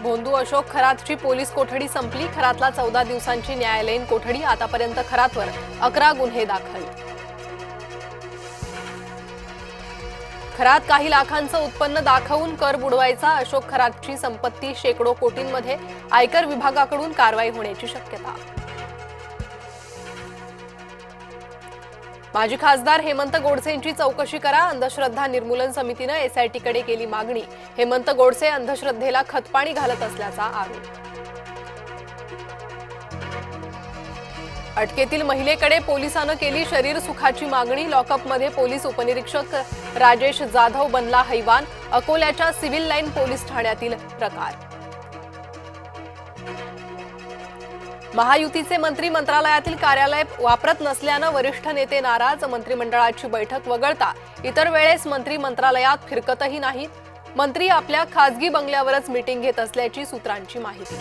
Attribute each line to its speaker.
Speaker 1: भोंदू अशोक खरातची पोलीस कोठडी संपली। खरातला 14 दिवसांची न्यायालयीन कोठडी। आतापर्यंत खरातवर 11 गुन्हे दाखल। खरात काही लाखांचं उत्पन्न दाखवून कर बुडवायचा। अशोक खरातची संपत्ती शेकडो कोटींमध्ये। आयकर विभागाकडून कारवाई होण्याची शक्यता। माजी खासदार हेमंत गोडसेंची चौकशी करा। अंधश्रद्धा निर्मूलन समितीनं एसआयटीकडे केली मागणी। हेमंत गोडसे अंधश्रद्धेला खतपाणी घालत असल्याचा आरोप। अटकेतील महिलेकडे पोलिसांनी केली शरीर सुखाची मागणी। लॉकअपमध्ये पोलीस उपनिरीक्षक राजेश जाधव बनला हैवान। अकोल्याच्या सिव्हिल लाईन पोलीस ठाण्यातील प्रकार। महायुतीचे मंत्री मंत्रालयातील कार्यालय वापरत नसल्यानं वरिष्ठ नेते नाराज। मंत्रिमंडळाची बैठक वगळता इतर वेळेस मंत्री मंत्रालयात फिरकतही नाहीत। मंत्री आपल्या खासगी बंगल्यावरच मीटिंग घेत असल्याची सूत्रांची माहिती।